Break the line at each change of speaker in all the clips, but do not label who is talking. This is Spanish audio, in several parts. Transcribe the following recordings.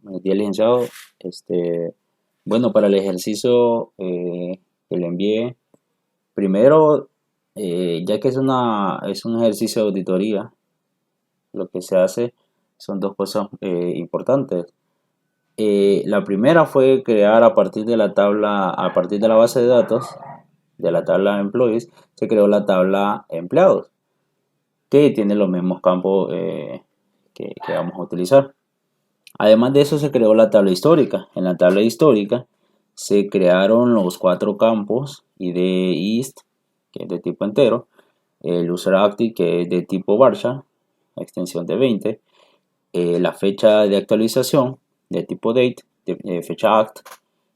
Buenos días, licenciado. Bueno, para el ejercicio que le envié, primero, ya que es un ejercicio de auditoría, lo que se hace son dos cosas importantes. La primera fue crear a partir de la tabla, a partir de la base de datos, de la tabla employees, se creó la tabla empleados, que tiene los mismos campos que vamos a utilizar. Además de eso se creó la tabla histórica. En la tabla histórica se crearon los cuatro campos id, que es de tipo entero, el user active, que es de tipo Varchar, extensión de 20, la fecha de actualización de tipo date, fecha act,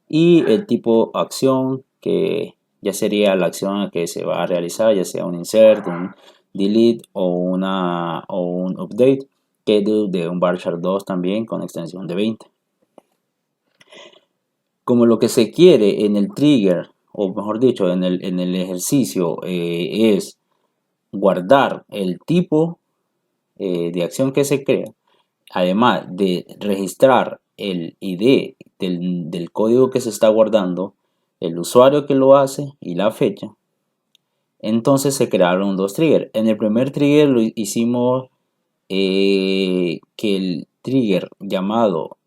y el tipo acción, que ya sería la acción que se va a realizar, ya sea un insert, un delete o un update, que es de un varchar 2 también con extensión de 20. Como lo que se quiere en el trigger, o mejor dicho, en el ejercicio, es guardar el tipo de acción que se crea, además de registrar el ID del código que se está guardando, el usuario que lo hace y la fecha, entonces se crearon dos triggers. En el primer trigger lo hicimos que el trigger llamado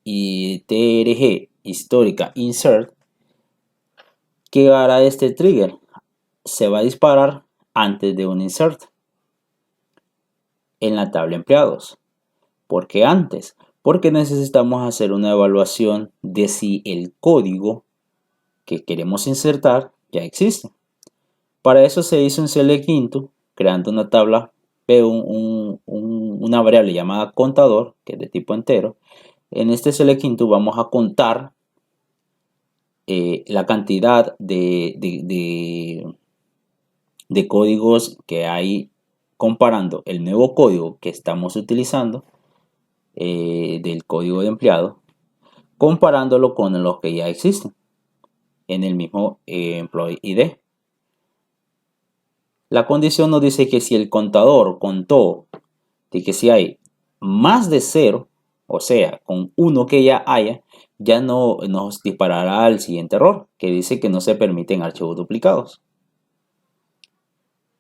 ITRG histórica insert, ¿qué hará este trigger? Se va a disparar antes de un insert en la tabla empleados. ¿Por qué antes? Porque necesitamos hacer una evaluación de si el código que queremos insertar ya existe. Para eso se hizo un select into, creando una tabla, una variable llamada contador, que es de tipo entero. En este select into vamos a contar la cantidad de códigos que hay, comparando el nuevo código que estamos utilizando del código de empleado, comparándolo con los que ya existen en el mismo employee ID. La condición nos dice que si el contador contó de que si hay más de 0, o sea, con uno que ya haya, ya no nos disparará al siguiente error, que dice que no se permiten archivos duplicados.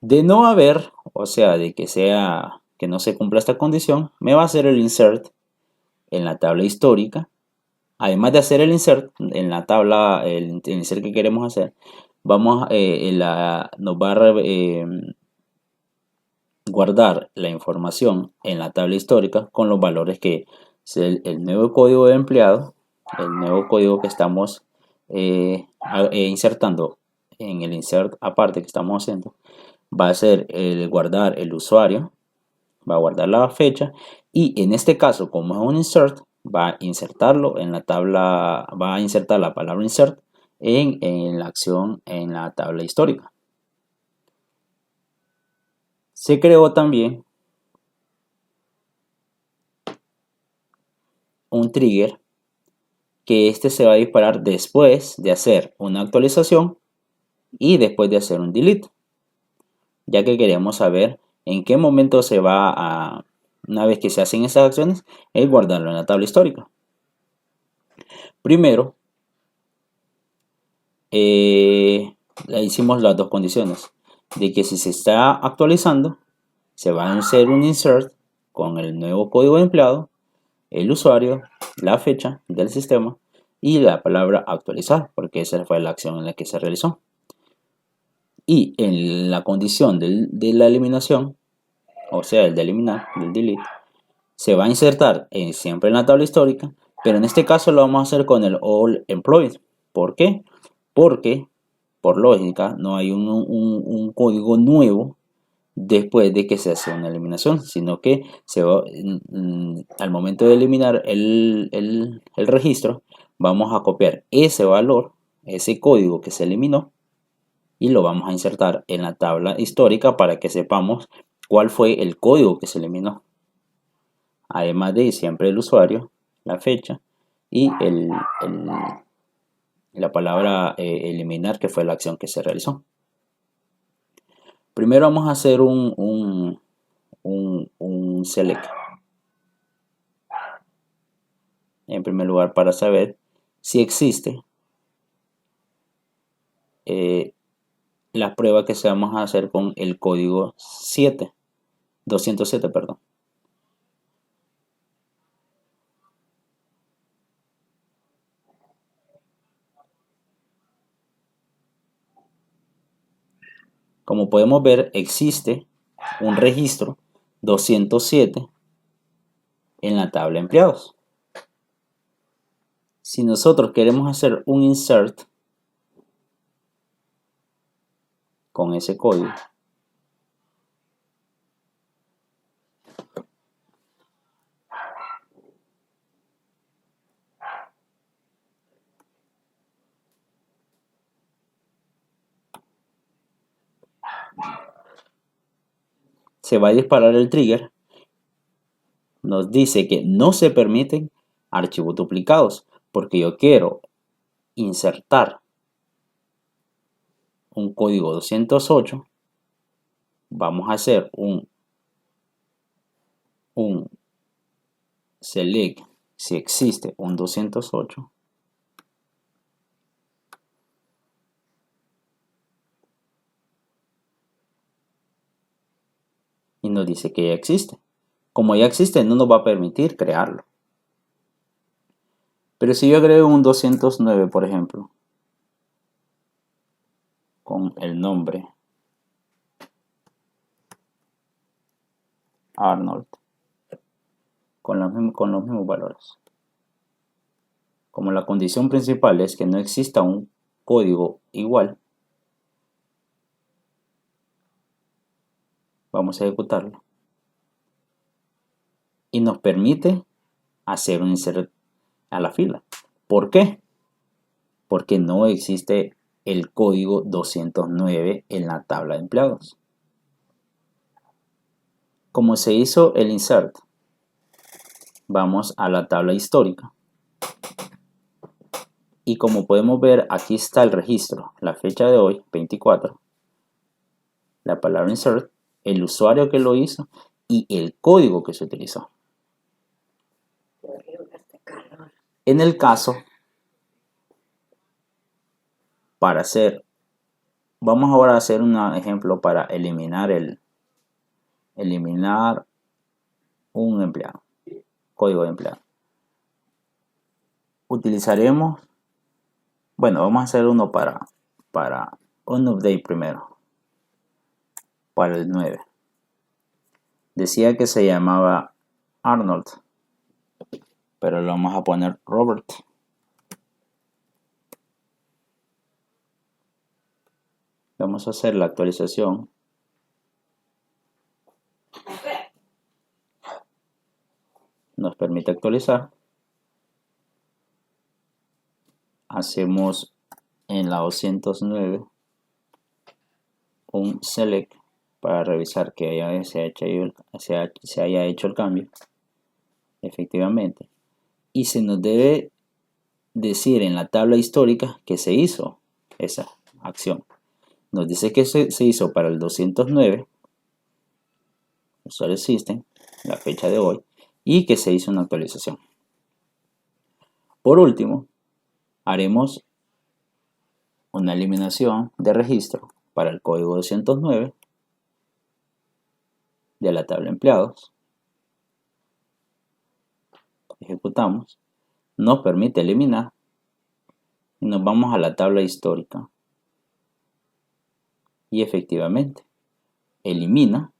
De no haber, o sea, de que no se cumpla esta condición, me va a hacer el insert en la tabla histórica. Además de hacer el insert en la tabla, el insert que queremos hacer, nos va a guardar la información en la tabla histórica con los valores que es el nuevo código de empleado, el nuevo código que estamos insertando en el insert aparte que estamos haciendo. Va a ser el guardar el usuario, va a guardar la fecha, y en este caso, como es un insert, va a insertarlo en la tabla, va a insertar la palabra insert en la acción en la tabla histórica. Se creó también un trigger que este se va a disparar después de hacer una actualización y después de hacer un delete, ya que queremos saber en qué momento se va a, una vez que se hacen esas acciones, es guardarlo en la tabla histórica. Primero, le hicimos las dos condiciones, de que si se está actualizando, se va a hacer un insert con el nuevo código de empleado, el usuario, la fecha del sistema y la palabra actualizar, porque esa fue la acción en la que se realizó. Y en la condición de la eliminación, o sea, el de eliminar, del delete, se va a insertar siempre en la tabla histórica, pero en este caso lo vamos a hacer con el all employed. ¿Por qué? Porque, por lógica, no hay un código nuevo después de que se hace una eliminación, sino que al momento de eliminar el registro, vamos a copiar ese valor, ese código que se eliminó, y lo vamos a insertar en la tabla histórica para que sepamos cuál fue el código que se eliminó. Además de siempre el usuario, la fecha y la palabra eliminar, que fue la acción que se realizó. Primero vamos a hacer un select. en primer lugar para saber si existe la prueba que se vamos a hacer con el código 207, perdón. Como podemos ver, existe un registro 207 en la tabla empleados. Si nosotros queremos hacer un insert con ese código, se va a disparar el trigger. Nos dice que no se permiten archivos duplicados porque yo quiero insertar un código 208. Vamos a hacer un select si existe un 208. Y nos dice que ya existe. Como ya existe, no nos va a permitir crearlo. Pero si yo agrego un 209, por ejemplo, con el nombre Arnold, con los mismos valores. Como la condición principal es que no exista un código igual, vamos a ejecutarlo. Y nos permite hacer un insert a la fila. ¿Por qué? Porque no existe el código 209 en la tabla de empleados. Como se hizo el insert, vamos a la tabla histórica. Y como podemos ver, aquí está el registro, la fecha de hoy, 24, la palabra insert, el usuario que lo hizo y el código que se utilizó. En el caso, vamos ahora a hacer un ejemplo para eliminar un empleado, código de empleado. Utilizaremos, bueno, vamos a hacer uno para un update primero, para el 9. Decía que se llamaba Arnold, pero le vamos a poner Robert. Vamos a hacer la actualización. Nos permite actualizar. Hacemos en la 209 un select para revisar que se haya hecho el cambio efectivamente. Y se nos debe decir en la tabla histórica que se hizo esa acción. Nos dice que se hizo para el 209, usuario system, la fecha de hoy, y que se hizo una actualización. Por último, haremos una eliminación de registro para el código 209 de la tabla empleados. Ejecutamos, nos permite eliminar y nos vamos a la tabla histórica. Y efectivamente, elimina,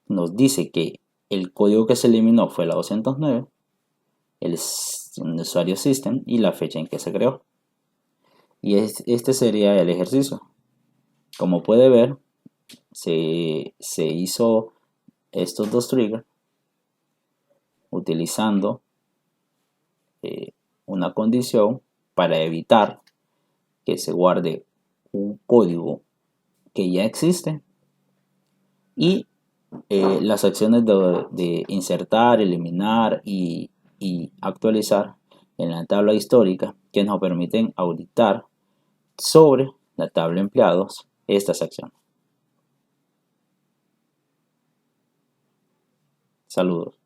nos dice que el código que se eliminó fue la 209, el usuario system y la fecha en que se creó. Y este sería el ejercicio. Como puede ver, se hizo estos dos triggers utilizando una condición para evitar que se guarde un código que ya existe y las acciones de insertar, eliminar y actualizar en la tabla histórica que nos permiten auditar sobre la tabla empleados estas acciones. Saludos.